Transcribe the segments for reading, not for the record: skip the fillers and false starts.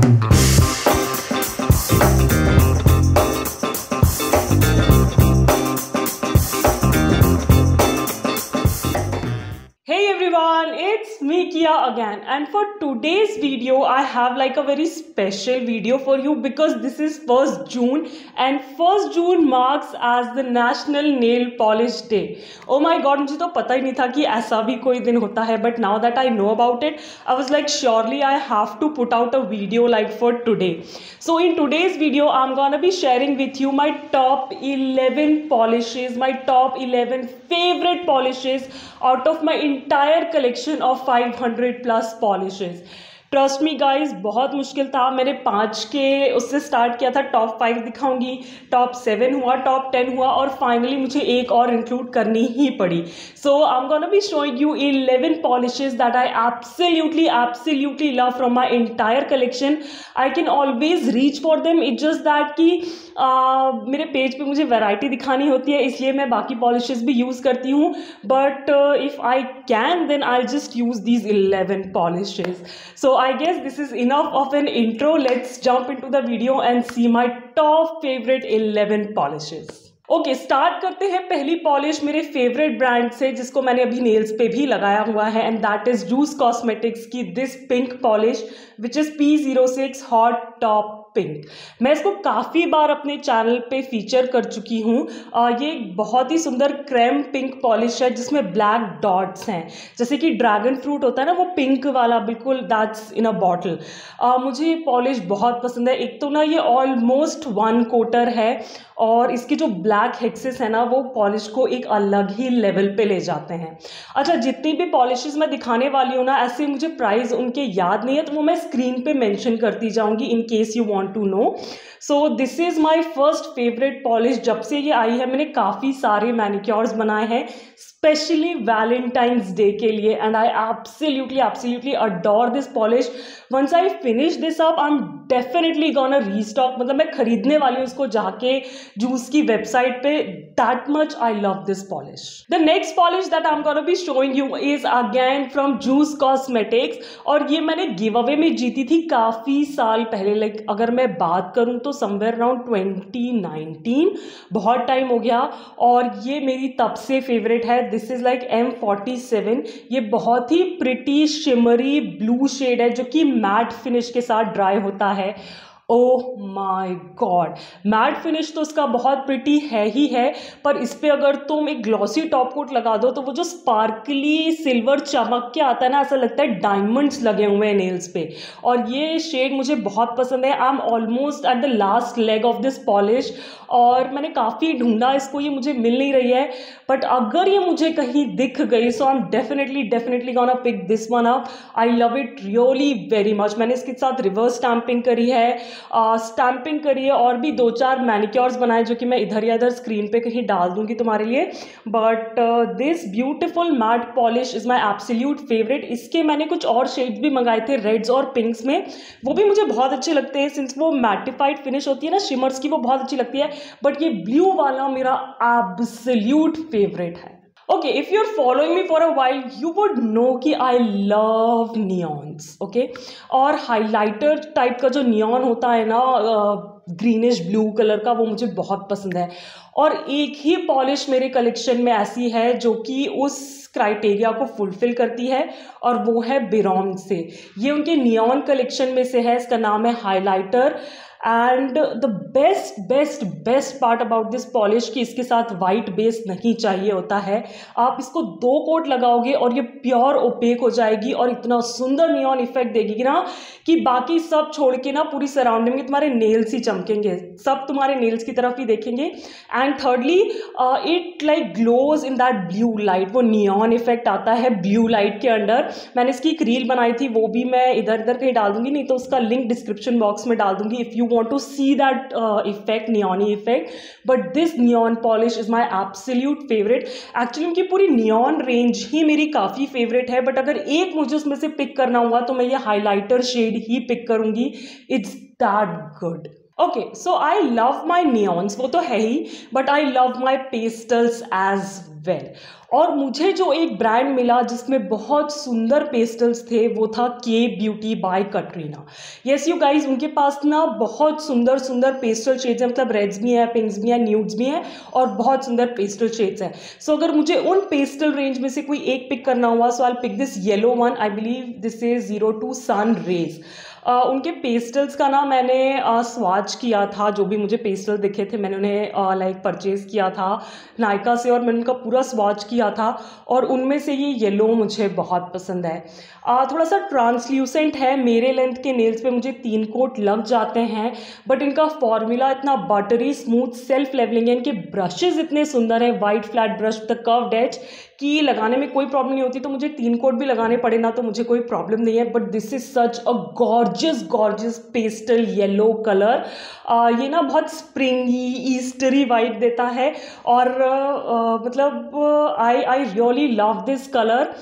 Hey everyone, it's me Kia again, and for today's video I have like a very special video for you because this is 1st June and 1st June marks as the National Nail Polish Day. Oh my god, मुझे तो पता ही नहीं था कि ऐसा भी कोई दिन होता है, but now that I know about it, I was like surely I have to put out a video like for today. So in today's video I'm gonna be sharing with you my top 11 polishes, my top 11 favorite polishes out of my entire collection of 500 plus polishes. Trust me guys, बहुत मुश्किल था. मैंने 5 के उससे start किया था. Top 5 दिखाऊंगी, top 7 हुआ, टॉप 10 हुआ और फाइनली मुझे एक और इंक्लूड करनी ही पड़ी. So I am gonna be showing you 11 polishes that I absolutely love from my entire collection. I can always reach for them. It just that कि मेरे पेज पे मुझे वैरायटी दिखानी होती है, इसलिए मैं बाकी पॉलिशेस भी यूज़ करती हूँ. But if I can then I just use these 11 polishes. So I guess this is enough of an intro. Let's jump into the video and see my top favorite 11 polishes. Okay, start करते हैं. पहली polish मेरे favourite brand से जिसको मैंने अभी nails पे भी लगाया हुआ है, and that is Juice cosmetics की this pink polish which is P06 hot top pink. मैं इसको काफ़ी बार अपने चैनल पे फीचर कर चुकी हूँ. ये एक बहुत ही सुंदर क्रेम पिंक पॉलिश है जिसमें ब्लैक डॉट्स हैं, जैसे कि ड्रैगन फ्रूट होता है ना, वो पिंक वाला बिल्कुल दैट्स इन अ बॉटल. मुझे ये पॉलिश बहुत पसंद है. एक तो ना ये ऑलमोस्ट 1 कोटर है और इसके जो ब्लैक हेक्सेस है ना वो पॉलिश को एक अलग ही लेवल पे ले जाते हैं. अच्छा, जितनी भी पॉलिशेस मैं दिखाने वाली हूँ ना, ऐसे मुझे प्राइस उनके याद नहीं है तो वो मैं स्क्रीन पे मेंशन करती जाऊँगी in case you want to know. So this is my first favourite polish. जब से ये आई है मैंने काफ़ी सारे मैनिक्योर्स बनाए हैं स्पेशली वैलेंटाइंस डे के लिए, and I absolutely adore this polish. Once I finish this up I am definitely gonna restock. मतलब मैं खरीदने वाली हूँ इसको जाके जूस की वेबसाइट पे. That much I love this polish. The next polish that I am gonna be showing you is again from juice cosmetics, और ये मैंने गिव अवे में जीती थी काफ़ी साल पहले. लाइक अगर मैं बात करूँ तो समवेयर अराउंड 2019, बहुत टाइम हो गया, और ये मेरी तब से फेवरेट है. This is like M47. ये बहुत ही प्रिटी शिमरी ब्लू शेड है जो कि मैट फिनिश के साथ ड्राई होता है. ओह माई गॉड, मैट फिनिश तो इसका बहुत प्रिटी है ही है, पर इस पर अगर तुम एक ग्लॉसी टॉप कोट लगा दो तो वो जो स्पार्कली सिल्वर चमक के आता है ना, ऐसा लगता है डायमंड्स लगे हुए हैं नेल्स पे. और ये शेड मुझे बहुत पसंद है. I am almost at the last leg of this polish और मैंने काफ़ी ढूंढा इसको, ये मुझे मिल नहीं रही है. बट अगर ये मुझे कहीं दिख गई so I am definitely gonna pick this one up. I love it really very much. मैंने इसके साथ रिवर्स स्टैम्पिंग करी है, स्टैम्पिंग करिए और भी 2-4 मैनिक्योर्स बनाए जो कि मैं इधर या इधर स्क्रीन पे कहीं डाल दूंगी तुम्हारे लिए. But this beautiful matte polish is my absolute favourite. इसके मैंने कुछ और शेड्स भी मंगाए थे रेड्स और पिंक्स में, वो भी मुझे बहुत अच्छे लगते हैं सिंस वो मैटिफाइड फिनिश होती है ना शिमर्स की, वो बहुत अच्छी लगती है. बट ये ब्लू वाला मेरा एब्सोल्यूट फेवरेट है. Okay, if you're following me for a while, you would know कि I love neons, okay? और हाइलाइटर टाइप का जो नियॉन होता है ना ग्रीनिश ब्लू कलर का, वो मुझे बहुत पसंद है. और एक ही पॉलिश मेरे कलेक्शन में ऐसी है जो कि उस क्राइटेरिया को फुलफिल करती है, और वो है बिरॉन से. ये उनके नियॉन कलेक्शन में से है. इसका नाम है highlighter. And the best part about this polish कि इसके साथ वाइट बेस नहीं चाहिए होता है. आप इसको 2 कोट लगाओगे और ये प्योर ओपेक हो जाएगी और इतना सुंदर नियॉन इफेक्ट देगी ना कि बाकी सब छोड़ के ना पूरी सराउंडिंग में तुम्हारे नेल्स ही चमकेंगे, सब तुम्हारे नेल्स की तरफ ही देखेंगे. And thirdly it like glows in that blue light. वो नियॉन इफेक्ट आता है ब्लू लाइट के अंडर. मैंने इसकी एक रील बनाई थी, वो भी मैं इधर कहीं डाल दूंगी, नहीं तो उसका लिंक डिस्क्रिप्शन बॉक्स में डाल दूंगी if you want to see that effect, neon effect. But this neon polish is my absolute favorite. Actually उनकी पूरी neon range ही मेरी काफ़ी favorite है, but अगर एक मुझे उसमें से pick करना हुआ तो मैं ये highlighter shade ही pick करूँगी. It's that good. Okay, so I love my neons, वो तो है ही, but I love my pastels as well. और मुझे जो एक ब्रांड मिला जिसमें बहुत सुंदर पेस्टल्स थे वो था के beauty by Katrina. Yes you guys, उनके पास ना बहुत सुंदर सुंदर पेस्टल शेड्स हैं, मतलब रेड्स भी हैं, पिंक्स भी हैं, न्यूड्स भी हैं और बहुत सुंदर पेस्टल शेड्स हैं। सो अगर मुझे उन पेस्टल रेंज में से कोई एक पिक करना हुआ, so I pick this yellow one. I believe this is 02 sun rays. उनके पेस्टल्स का ना मैंने स्वाच किया था, जो भी मुझे पेस्टल दिखे थे मैंने उन्हें लाइक परचेज़ किया था नायका से, और मैंने उनका पूरा स्वाच किया था और उनमें से ये येलो मुझे बहुत पसंद है। थोड़ा सा ट्रांसल्यूसेंट है, मेरे लेंथ के नेल्स पे मुझे 3 कोट लग जाते हैं, बट इनका फॉर्मूला इतना बटरी स्मूथ सेल्फ लेवलिंग है, इनके ब्रशेज इतने सुंदर हैं, white flat brush the curved edge कि लगाने में कोई प्रॉब्लम नहीं होती। तो मुझे 3 कोट भी लगाने पड़े ना तो मुझे कोई प्रॉब्लम नहीं है। But this is such a gorgeous pastel yellow colour. ये ना बहुत स्प्रिंगी ईस्टरी वाइब देता है और मतलब I really love this colour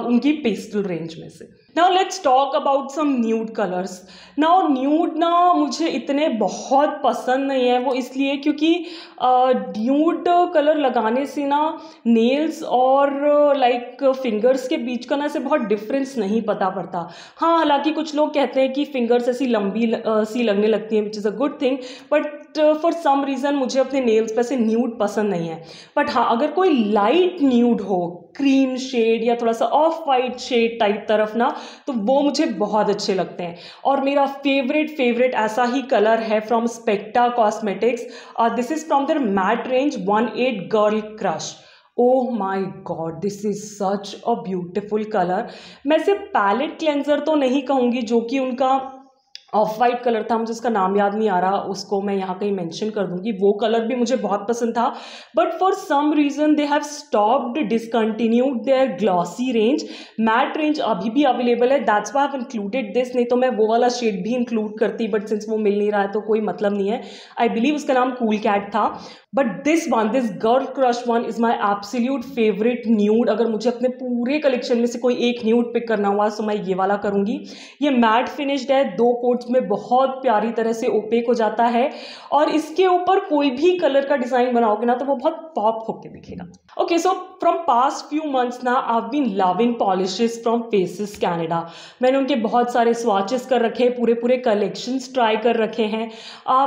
उनकी पेस्टल रेंज में से। Now let's talk about some nude colours. Now nude ना मुझे इतने बहुत पसंद नहीं है, वो इसलिए क्योंकि न्यूड कलर लगाने से ना नेल्स और लाइक फिंगर्स के बीच का ना से बहुत डिफरेंस नहीं पता पड़ता। हाँ, हालांकि कुछ लोग कहते हैं कि फिंगर्स ऐसी लंबी सी लगने लगती हैं, which is a good thing, but for some reason मुझे अपने नेल्स पे से न्यूड पसंद नहीं है। बट हाँ, अगर कोई लाइट न्यूड हो, क्रीम शेड या थोड़ा सा ऑफ वाइट शेड टाइप तरफ ना, तो वो मुझे बहुत अच्छे लगते हैं। और मेरा फेवरेट ऐसा ही कलर है from Specta cosmetics. This is from their matte range 18 girl crush. Oh my God, this is such a beautiful colour. मैं सिर्फ पैलेट क्लेंजर तो नहीं कहूँगी, जो कि उनका ऑफ वाइट कलर था, मुझे उसका नाम याद नहीं आ रहा, उसको मैं यहाँ कहीं मेंशन कर दूंगी, वो कलर भी मुझे बहुत पसंद था। But for some reason they have stopped, discontinued their glossy range. Matte range अभी भी अवेलेबल है, that's why I have included this, नहीं तो मैं वो वाला शेड भी इंक्लूड करती, बट सिंस वो मिल नहीं रहा है तो कोई मतलब नहीं है। आई बिलीव उसका नाम कूल कैट था। But this girl crush one is my absolute favourite nude. अगर मुझे अपने पूरे कलेक्शन में से कोई एक न्यूड पिक करना हुआ तो मैं ये वाला करूँगी। ये मैट फिनिश्ड है, 2 कोट्स में बहुत प्यारी तरह से ओपेक हो जाता है और इसके ऊपर कोई भी कलर का डिज़ाइन बनाओगे ना तो वो बहुत पॉप होके दिखेगा। Okay, so from past few months ना I have been loving polishes from faces Canada. मैंने उनके बहुत सारे स्वाचेस कर रखे हैं, पूरे कलेक्शंस ट्राई कर रखे हैं।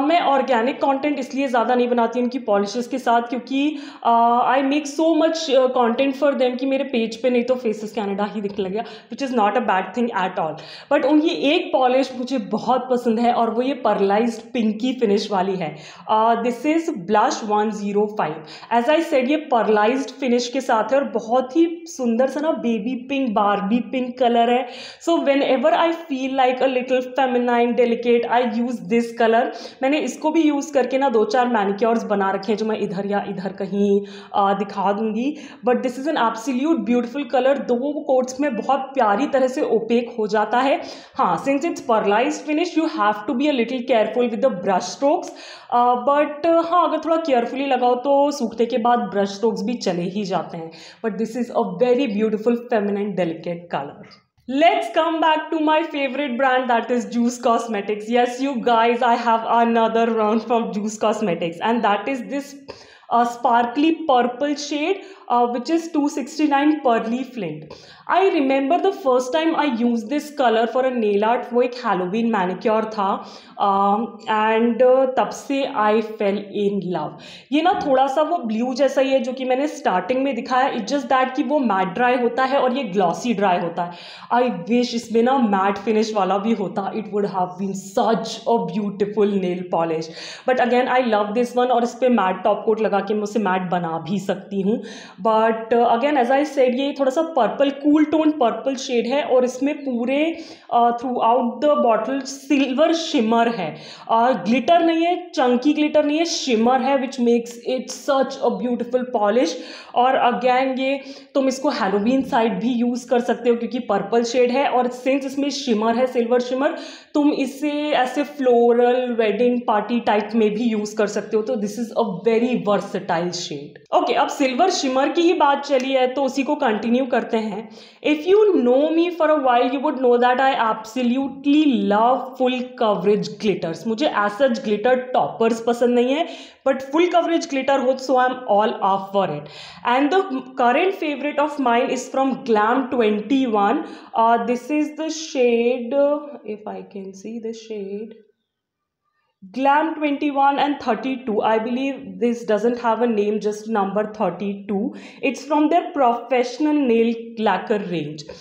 मैं ऑर्गेनिक कंटेंट इसलिए ज़्यादा नहीं बनाती उनकी पॉलिशेस के साथ, क्योंकि I make so much content for them कि मेरे पेज पे नहीं तो फेसेस कैनेडा ही दिखने लगेगा, which is not a bad thing at all. But उनकी एक पॉलिश मुझे बहुत पसंद है और वो ये पर्लाइज्ड पिंकी फिनिश वाली है। This is blush 105। As I said, ये पर्लाइज्ड फिनिश के साथ है और बहुत ही सुंदर सा ना baby pink, Barbie pink colour है। So whenever I feel like a little feminine delicate, I use this colour. मैंने इसको भी यूज करके ना 2-4 मैनिक्योर्स बना रखे हैं जो मैं इधर या इधर कहीं दिखा दूंगी। But this is an absolute beautiful colour, 2 coats में बहुत प्यारी तरह से ओपेक हो जाता है। हाँ, since it's pearlized finish you have to be a little careful with the brush strokes, but हाँ, अगर थोड़ा केयरफुली लगाओ तो सूखने के बाद ब्रश स्ट्रोक्स भी चले ही जाते हैं। But this is a very beautiful feminine delicate colour. Let's come back to my favorite brand, that is Juice Cosmetics. Yes, you guys, I have another round from Juice Cosmetics, and that is this sparkly purple shade, which is 269 Pearly Flint. I remember the first time I used this color for a nail art, वो एक Halloween manicure था, and तब से I fell in love. ये ना थोड़ा सा वो ब्लू जैसा ही है जो कि मैंने स्टार्टिंग में दिखाया, इट्स जस्ट दैट कि वो मैट ड्राई होता है और ये ग्लॉसी ड्राई होता है। आई विश इसमें ना मैट फिनिश वाला भी होता, it would have been such a beautiful nail polish. But again I love this one, और इस पर मैट टॉप कोट लगा के मैं उसे मैट बना भी सकती हूँ। But again as I said, ये थोड़ा सा purple, cool tone purple shade है और इसमें पूरे throughout the bottle silver shimmer है, ग्लिटर नहीं है, चंकी ग्लिटर नहीं है, शिमर है, which makes it such a beautiful polish. और अगेन ये तुम इसको हैलोवीन साइड भी यूज़ कर सकते हो क्योंकि पर्पल शेड है, और सिंस इसमें शिमर है, सिल्वर शिमर, तुम इसे ऐसे फ्लोरल वेडिंग पार्टी टाइप में भी यूज़ कर सकते हो। तो this is a very versatile versatile shade. Okay, अब सिल्वर शिमर की ही बात चली है तो उसी को कंटिन्यू करते हैं। If you know me for a while you would know that I absolutely love full coverage glitters. मुझे एज सच ग्लिटर टॉपर्स पसंद नहीं है, बट फुल कवरेज ग्लिटर हो so I am all up for it. And the current favorite of mine is from Glam 21. This is the shade, if I can see the shade, Glam 21 and 32. I believe this doesn't have a name, just number 32. It's from their professional nail lacquer range.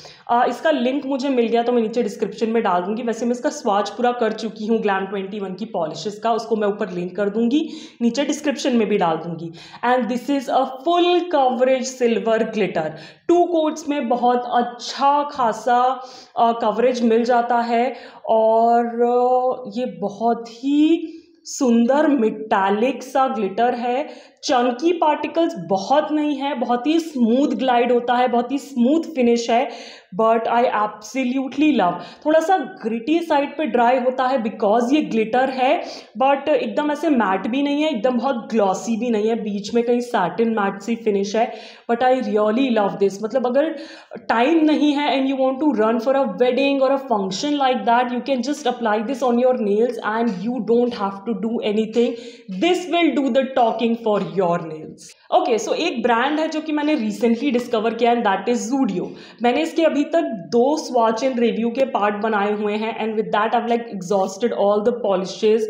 इसका link मुझे मिल गया तो मैं नीचे description में डाल दूंगी। वैसे मैं इसका स्वाच पूरा कर चुकी हूँ ग्लैम 21 की पॉलिशेस का, उसको मैं ऊपर लिंक कर दूंगी, नीचे डिस्क्रिप्शन में भी डाल दूंगी। And this is a full coverage silver glitter. 2 coats में बहुत अच्छा खासा कवरेज मिल जाता है और ये बहुत ही सुंदर मेटालिक सा ग्लिटर है। चंकी पार्टिकल्स बहुत नहीं है, बहुत ही स्मूथ ग्लाइड होता है, बहुत ही स्मूथ फिनिश है, बट आई एब्सोल्युटली लव। थोड़ा सा ग्रिटी साइड पे ड्राई होता है बिकॉज ये ग्लिटर है, बट एकदम ऐसे मैट भी नहीं है, एकदम बहुत ग्लॉसी भी नहीं है, बीच में कहीं सैटिन मैट सी फिनिश है। But I really love this. मतलब अगर टाइम नहीं है and you want to run for a wedding और a function like that, you can just apply this on your nails and you don't have to do anything. This will do the talking for your nails. Okay, so एक brand है जो कि मैंने recently discover किया and that is Zudio. मैंने इसके अभी तक 2 स्वॉच एंड रिव्यू के पार्ट बनाए हुए हैं and with that I like exhausted all the polishes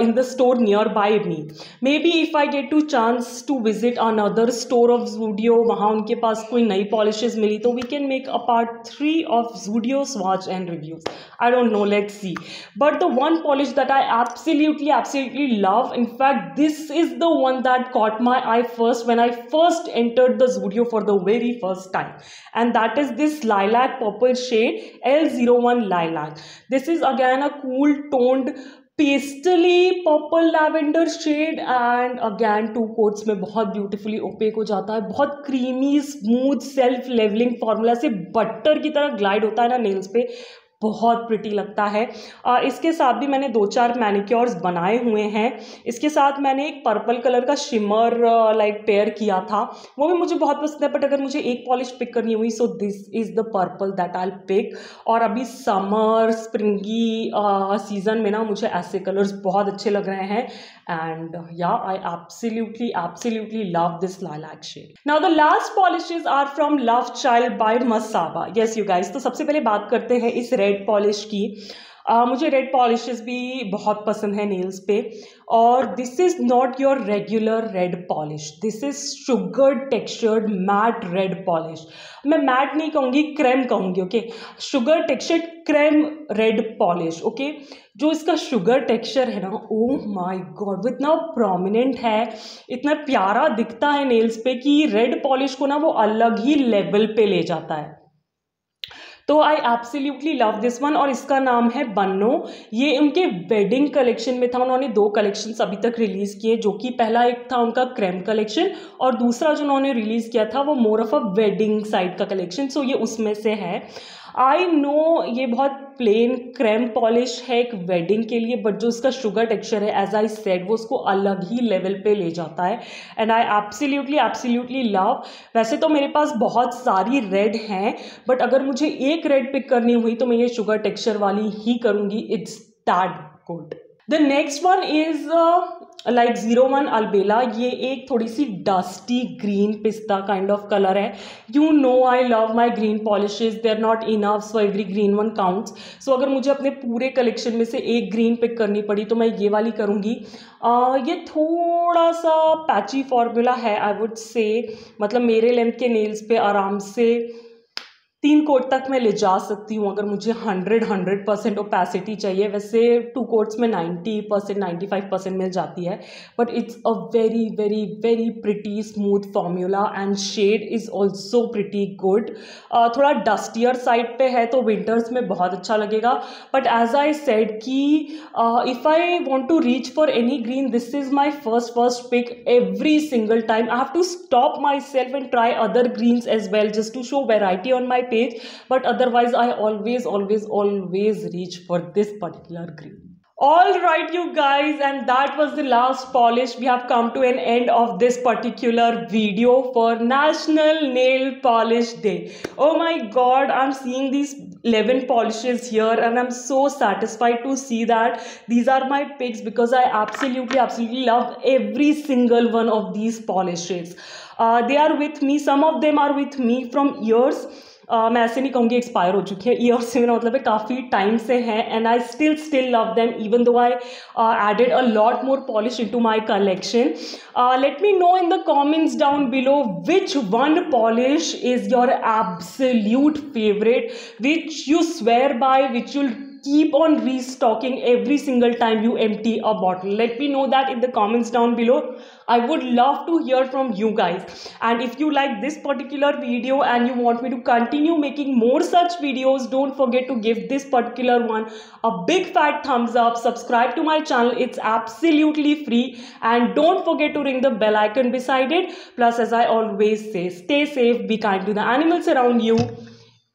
in the store near by me. Maybe if I get to chance to visit another store of Zudio, वहाँ उनके पास कोई नई polishes मिली तो we can make a part 3 of Zudio swatch and reviews. I don't know, let's see. But the one polish that I absolutely love, in fact this is the one that caught my eye first when I first entered the Zudio for the very first time, and that is this lilac purple shade, L01 lilac. This is again a cool toned pastelly purple lavender shade and again 2 coats में बहुत beautifully opaque हो जाता है। बहुत creamy smooth self levelling formula से butter की तरह glide होता है ना नेल्स पे, बहुत प्रिटी लगता है। इसके साथ भी मैंने 2-4 मैनिक्योर्स बनाए हुए हैं। इसके साथ मैंने एक पर्पल कलर का शिमर लाइक पेयर किया था, वो भी मुझे बहुत पसंद है। बट अगर मुझे एक पॉलिश पिक करनी हुई so this is the purple that I pick. और अभी समर स्प्रिंगी सीजन में ना मुझे ऐसे कलर्स बहुत अच्छे लग रहे हैं एंड या आई absolutely love this lilac shade. Now the last polishes are from Love Child by Masaba. Yes you guys, तो सबसे पहले बात करते हैं इस रेड पॉलिश की। मुझे रेड पॉलिशेस भी बहुत पसंद है नेल्स पे, और this is not your regular red polish, this is sugar textured matte red polish. मैं मैट नहीं कहूँगी, क्रेम कहूँगी। Okay, sugar textured creme red polish. Okay, जो इसका शुगर टेक्सचर है ना, ओह माय गॉड, वो इतना प्रोमिनेंट है, इतना प्यारा दिखता है नेल्स पे कि रेड पॉलिश को ना वो अलग ही लेवल पे ले जाता है। तो आई एब्सोल्युटली लव दिस वन, और इसका नाम है बन्नो। ये उनके वेडिंग कलेक्शन में था, उन्होंने 2 कलेक्शंस अभी तक रिलीज़ किए, जो कि पहला एक था उनका क्रेम कलेक्शन और दूसरा जो उन्होंने रिलीज़ किया था वो more of a wedding side का कलेक्शन। सो ये उसमें से है। आई नो ये बहुत प्लेन क्रेम पॉलिश है एक वेडिंग के लिए, बट जो उसका शुगर टेक्सचर है एज आई सेड वो उसको अलग ही लेवल पे ले जाता है एंड आई एब्सोल्युटली लव। वैसे तो मेरे पास बहुत सारी रेड हैं, बट अगर मुझे एक रेड पिक करनी हुई तो मैं ये शुगर टेक्सचर वाली ही करूँगी। It's that good. The next one is like 01 Albela. ये एक थोड़ी सी dusty green pista kind of colour है। You know I love my green polishes, they are not enough, so every green one counts. So अगर मुझे अपने पूरे कलेक्शन में से एक ग्रीन पिक करनी पड़ी तो मैं ये वाली करूँगी। ये थोड़ा सा पैची फॉर्मूला है आई वुड से, मतलब मेरे लेंथ के नेल्स पे आराम से 3 कोट तक मैं ले जा सकती हूँ अगर मुझे 100% ओपेसिटी चाहिए। वैसे 2 कोट्स में 90% 95% मिल जाती है, but it's a very pretty smooth formula and shade is also pretty good. थोड़ा डस्टियर साइड पे है तो विंटर्स में बहुत अच्छा लगेगा, बट एज आई सेड कि if I want to reach for any green this is my first pick every single time. I have to stop myself and try other greens as well just to show variety on my page, but otherwise I always reach for this particular green. All right, you guys, and that was the last polish. We have come to an end of this particular video for National Nail Polish Day. Oh my god, I'm seeing these 11 polishes here, and I'm so satisfied to see that these are my picks because I absolutely love every single one of these polishes. They are with me, some of them are with me from years. मैं ऐसे नहीं कहूँगी expire हो चुके हैं, year से मेरा मतलब है काफ़ी टाइम से हैं, and I still love them even though I added a lot more polish into my collection. Let me know in the comments down below which one polish is your absolute favorite, which you swear by, which you'll keep on restocking every single time you empty a bottle. Let me know that in the comments down below. I would love to hear from you guys. And if you like this particular video and you want me to continue making more such videos, don't forget to give this particular one a big fat thumbs up. Subscribe to my channel, it's absolutely free, and don't forget to ring the bell icon beside it. Plus, as I always say, stay safe, be kind to the animals around you.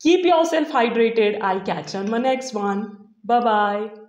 Keep yourself hydrated. I'll catch you on my next one. Bye bye.